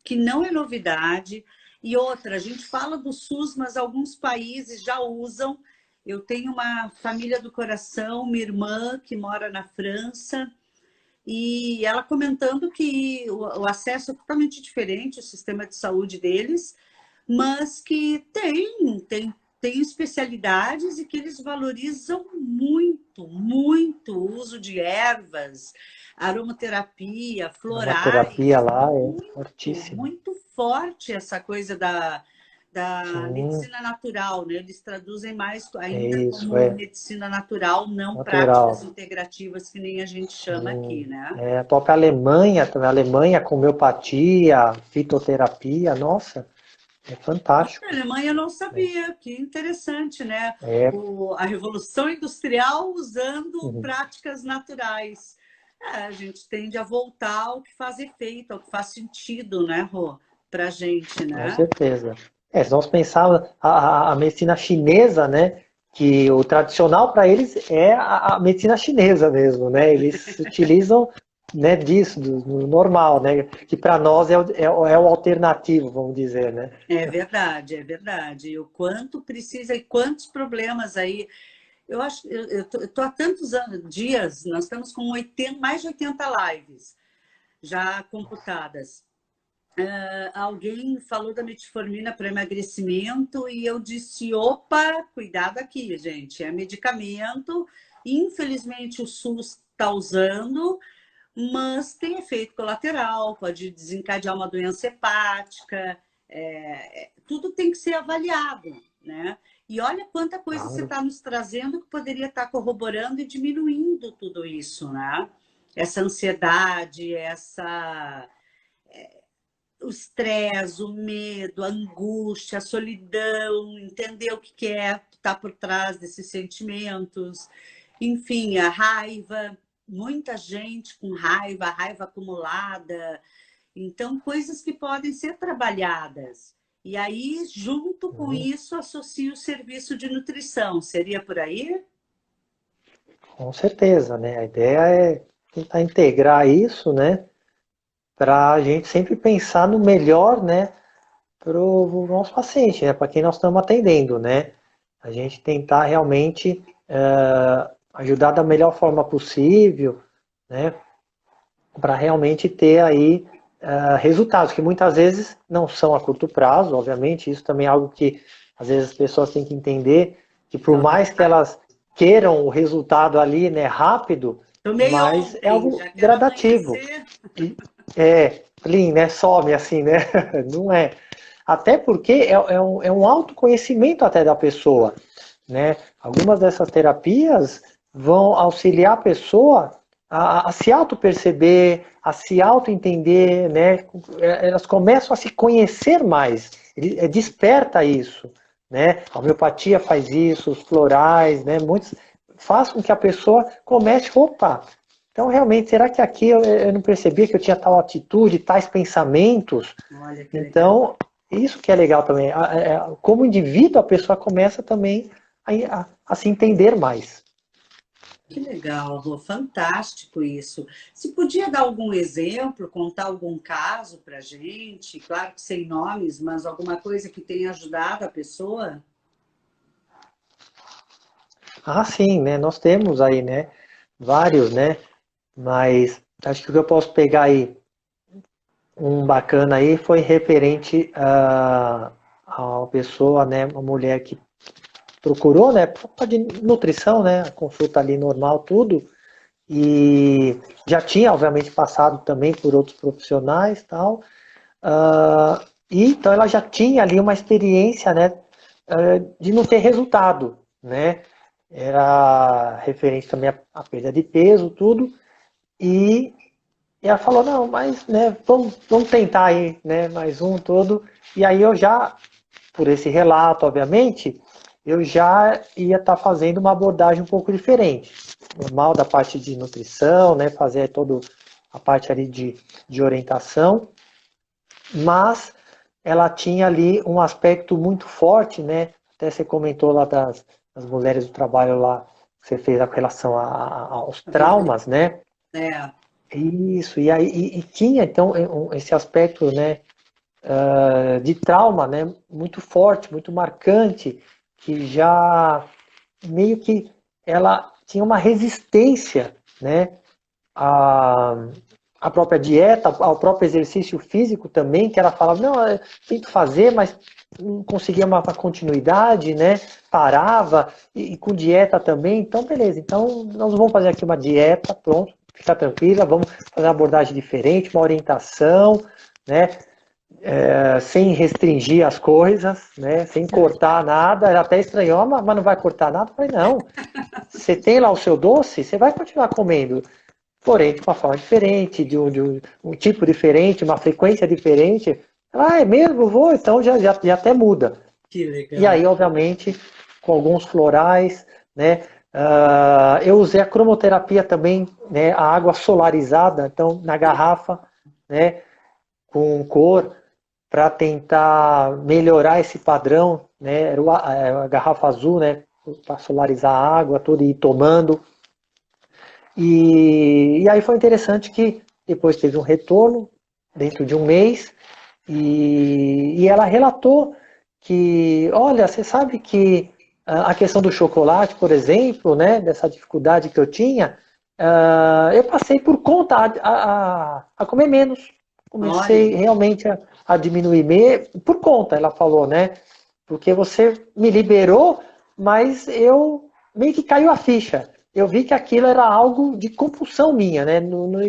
que não é novidade. E outra, a gente fala do SUS, mas alguns países já usam. Eu tenho uma família do coração, uma irmã que mora na França, e ela comentando que o acesso é totalmente diferente, o sistema de saúde deles, mas que tem especialidades e que eles valorizam muito o uso de ervas, aromaterapia, A florais. terapia lá é fortíssima. Muito forte essa coisa da Sim, medicina natural, né? Eles traduzem mais ainda isso, como medicina natural, não práticas natural. integrativas, que nem a gente chama aqui, né? A própria Alemanha, também, a Alemanha com homeopatia, fitoterapia, nossa, é fantástico. A Alemanha eu não sabia, que interessante, né? É, A Revolução Industrial usando uhum, práticas naturais. A gente tende a voltar ao que faz efeito, ao que faz sentido, né, Rô? Pra gente, com né? certeza. Se nós pensarmos a medicina chinesa, né, que o tradicional para eles é a medicina chinesa mesmo, né? Eles utilizam, né, disso, do normal, né? Que para nós é o alternativo, vamos dizer, né? É verdade, é verdade. E o quanto precisa e quantos problemas aí. Eu acho, eu tô há tantos dias, nós estamos com mais de 80 lives já computadas. Alguém falou da metformina para emagrecimento e eu disse: opa, cuidado aqui, gente, é medicamento. Infelizmente, o SUS está usando, mas tem efeito colateral, pode desencadear uma doença hepática, tudo tem que ser avaliado, né? E olha quanta coisa você Claro. está nos trazendo que poderia estar corroborando e diminuindo tudo isso, né? Essa ansiedade, o estresse, o medo, a angústia, a solidão, entender o que é estar por trás desses sentimentos, enfim, a raiva, muita gente com raiva, raiva acumulada. Então, coisas que podem ser trabalhadas. E aí, junto com isso, associa o serviço de nutrição. Seria por aí? Com certeza, né? A ideia é tentar integrar isso, né? Para a gente sempre pensar no melhor, né? Para o nosso paciente, né? Para quem nós estamos atendendo, né? A gente tentar realmente ajudar da melhor forma possível, né? Para realmente ter aí resultados que muitas vezes não são a curto prazo, obviamente. Isso também é algo que às vezes as pessoas têm que entender que por mais que elas queiram o resultado ali, né, rápido, Tomei mas é ontem, algo já quero gradativo. amanhecer. Plim, né, some assim, né? Não é. Até porque é um autoconhecimento até da pessoa, né? Algumas dessas terapias vão auxiliar a pessoa a se auto-perceber, a se auto-entender, né? Elas começam a se conhecer mais, desperta isso, né? A homeopatia faz isso, os florais, né? Muitos faz com que a pessoa comece, opa, então realmente, será que aqui eu não percebia que eu tinha tal atitude, tais pensamentos? Olha que legal. Então, isso que é legal também. Como indivíduo, a pessoa começa também a se entender mais. Que legal, Rô, fantástico isso. Se podia dar algum exemplo, contar algum caso para gente, claro que sem nomes, mas alguma coisa que tenha ajudado a pessoa? Ah, sim, né? Nós temos aí, né? Vários, né? Mas acho que o que eu posso pegar aí, um bacana aí, foi referente a uma pessoa, né? Uma mulher que procurou, né? De nutrição, né? A consulta ali normal, tudo. E já tinha, obviamente, passado também por outros profissionais e tal. E então ela já tinha ali uma experiência, né, de não ter resultado, né? Era referente também à perda de peso, tudo. E ela falou, não, mas né, vamos tentar aí, né, mais um todo. E aí eu já, por esse relato, obviamente, eu já ia estar fazendo uma abordagem um pouco diferente. Normal da parte de nutrição, né, fazer toda a parte ali de orientação, mas ela tinha ali um aspecto muito forte, né? Até você comentou lá das mulheres do trabalho lá, que você fez a relação aos traumas, né? É, Isso, e aí e tinha então esse aspecto, né, de trauma, né, muito forte, muito marcante, que já meio que ela tinha uma resistência, né, a, a própria dieta, ao próprio exercício físico também, que ela falava, não, eu tento fazer, mas não conseguia uma continuidade, né? Parava, e com dieta também, então beleza, então nós vamos fazer aqui uma dieta, pronto, fica tranquila, vamos fazer uma abordagem diferente, uma orientação, né? Sem restringir as coisas, né? Sem cortar nada, ela até estranhou, mas não vai cortar nada? Eu falei, não, você tem lá o seu doce, você vai continuar comendo, porém de uma forma diferente, de um tipo diferente, uma frequência diferente. Ah, é mesmo? Vou, então já até muda. que E legal. aí, obviamente, com alguns florais, né? Eu usei a cromoterapia também, né? A água solarizada, então na garrafa, né? Com cor, para tentar melhorar esse padrão, né? Era a garrafa azul, né? Para solarizar a água, tudo e ir tomando. E aí foi interessante que depois teve um retorno dentro de um mês e ela relatou que, olha, você sabe que a questão do chocolate, por exemplo, né, dessa dificuldade que eu tinha, eu passei por conta a comer menos. Comecei Olha, realmente a diminuir por conta, ela falou, né? Porque você me liberou, mas eu meio que caiu a ficha. Eu vi que aquilo era algo de compulsão minha, né?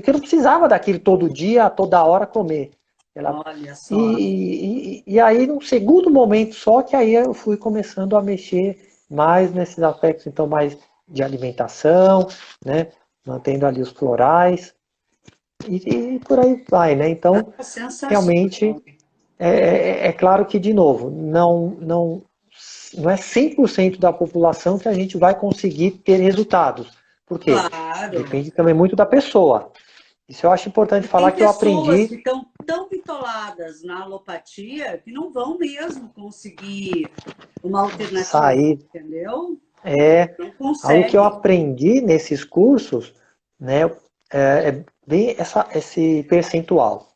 Que eu não precisava daquilo todo dia, toda hora comer. Ela, olha só. e aí, num segundo momento só, que aí eu fui começando a mexer mais nesses aspectos, então, mais de alimentação, né? Mantendo ali os florais. e por aí vai, né? Então, realmente, Sensacional. é claro que, de novo, não é 100% da população que a gente vai conseguir ter resultados. Por quê? Claro. Depende também muito da pessoa. Isso eu acho importante E falar tem que eu pessoas que aprendi estão tão bitoladas na alopatia que não vão mesmo conseguir uma a alternativa, sair. entendeu? É Não algo que eu consegue. aprendi nesses cursos, né? É bem esse percentual.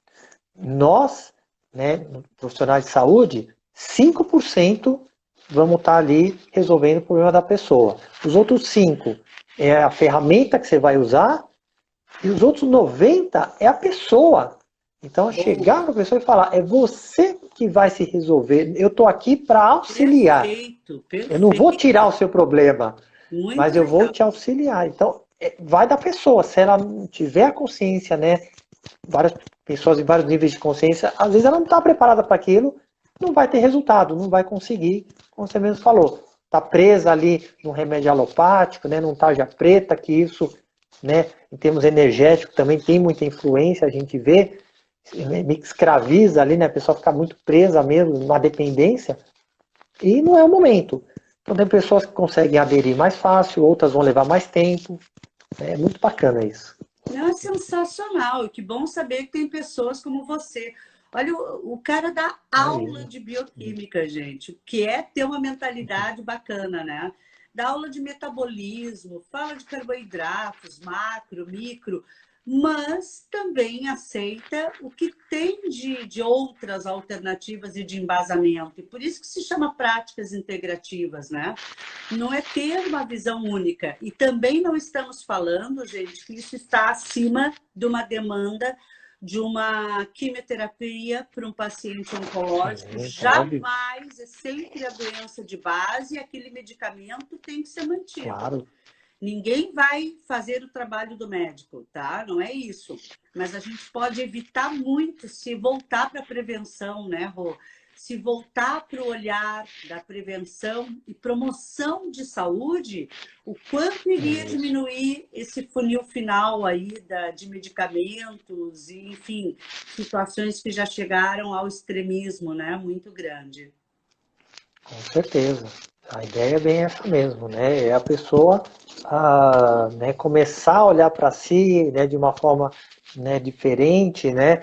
Nós, né, profissionais de saúde, 5% vamos estar ali resolvendo o problema da pessoa. Os outros 5 é a ferramenta que você vai usar e os outros 90 é a pessoa. Então, é chegar Boa. para a pessoa e falar, é você que vai se resolver. Eu estou aqui para auxiliar. Perfeito, Eu não vou tirar o perfeito. seu problema, mas Muito eu vou legal. te auxiliar. Então, vai da pessoa. Se ela não tiver a consciência, né? Várias pessoas em vários níveis de consciência, às vezes ela não está preparada para aquilo, não vai ter resultado, não vai conseguir, como você mesmo falou. Está presa ali no remédio alopático, né? Num tarja preta, que isso, né? Em termos energéticos também tem muita influência, a gente vê, me escraviza ali, né? A pessoa fica muito presa mesmo, numa dependência, e não é o momento. Então tem pessoas que conseguem aderir mais fácil, outras vão levar mais tempo. É muito bacana isso. Não, é sensacional. E que bom saber que tem pessoas como você. Olha, o cara dá aula Imagina. de bioquímica, gente, o que é ter uma mentalidade bacana, né? Dá aula de metabolismo, fala de carboidratos, macro, micro, mas também aceita o que tem de outras alternativas e de embasamento. E por isso que se chama práticas integrativas, né? Não é ter uma visão única. E também não estamos falando, gente, que isso está acima de uma demanda de uma quimioterapia para um paciente oncológico. Sim, óbvio, Jamais, é sempre a doença de base e aquele medicamento tem que ser mantido. claro. Ninguém vai fazer o trabalho do médico, tá? Não é isso. Mas a gente pode evitar muito se voltar para a prevenção, né, Rô? Se voltar para o olhar da prevenção e promoção de saúde, o quanto iria Isso, diminuir esse funil final aí de medicamentos e, enfim, situações que já chegaram ao extremismo, né? Muito grande. com certeza. A ideia é bem essa mesmo, né? É a pessoa né, começar a olhar para si, né, de uma forma, né, diferente, né?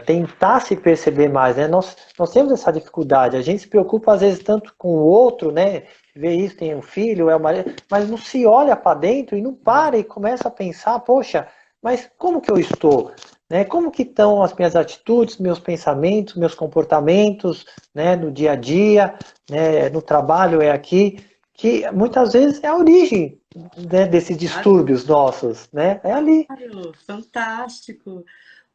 Tentar se perceber mais, né? Nós temos essa dificuldade. A gente se preocupa às vezes tanto com o outro, né? Vê isso, tem um filho, é o marido, mas não se olha para dentro e não para e começa a pensar, poxa, mas como que eu estou? Né? Como que estão as minhas atitudes, meus pensamentos, meus comportamentos, né? No dia a dia, né? No trabalho é aqui, que muitas vezes é a origem, né, desses distúrbios nossos, né? É ali. Claro, fantástico.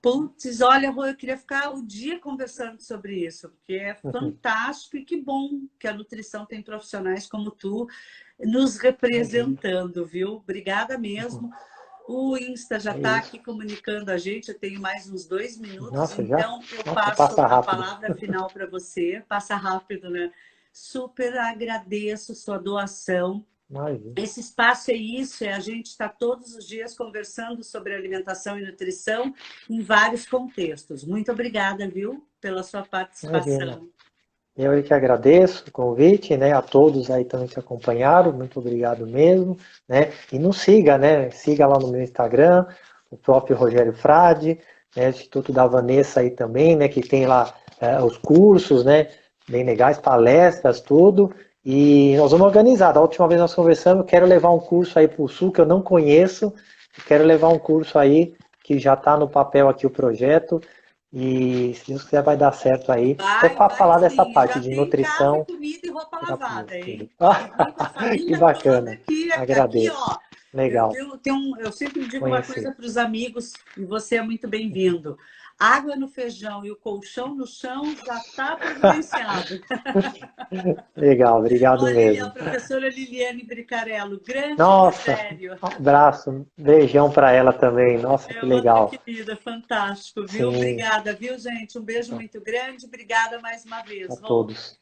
Putz, olha, Rô, eu queria ficar o dia conversando sobre isso, porque é fantástico e que bom que a nutrição tem profissionais como tu nos Imagina. representando, viu? Obrigada mesmo. O Insta já É está isso. aqui comunicando a gente, eu tenho mais uns 2 minutos, Nossa, já? então eu Nossa, passo passa a rápido. palavra final para você. Passa rápido, né? Super agradeço sua doação. Imagina. Esse espaço é isso, é a gente estar todos os dias conversando sobre alimentação e nutrição em vários contextos. Muito obrigada, viu, pela sua Imagina. participação. Eu é que agradeço o convite, né? A todos aí também que acompanharam, muito obrigado mesmo, né? E nos siga, né? Siga lá no meu Instagram, o próprio Rogério Frade, né? Instituto da Vanessa aí também, né? Que tem lá os cursos, né? Bem legais, palestras, tudo. E nós vamos organizar. Da última vez nós conversamos, eu quero levar um curso aí para o Sul que eu não conheço. Eu quero levar um curso aí que já está no papel aqui o projeto. E se Deus quiser vai dar certo aí. Até para Vai falar dessa sim. parte Já de tem casa, nutrição, comida e roupa terapia, lavada, tudo. hein? Pode vir com a Que família toda bacana. aqui. Aqui, Agradeço. ó. Legal Eu sempre digo uma conhecer. coisa para os amigos, e você é muito bem-vindo. Água no feijão e o colchão no chão já está providenciado. Legal, obrigado Olha, a mesmo. professora Liliane Bricarello, grande Nossa, Rogério. um abraço, beijão para ela também. Nossa, É que outra legal. querida, fantástico, viu? Sim, Obrigada, viu, gente? Um beijo muito grande. Obrigada mais uma a vez, Rô. todos.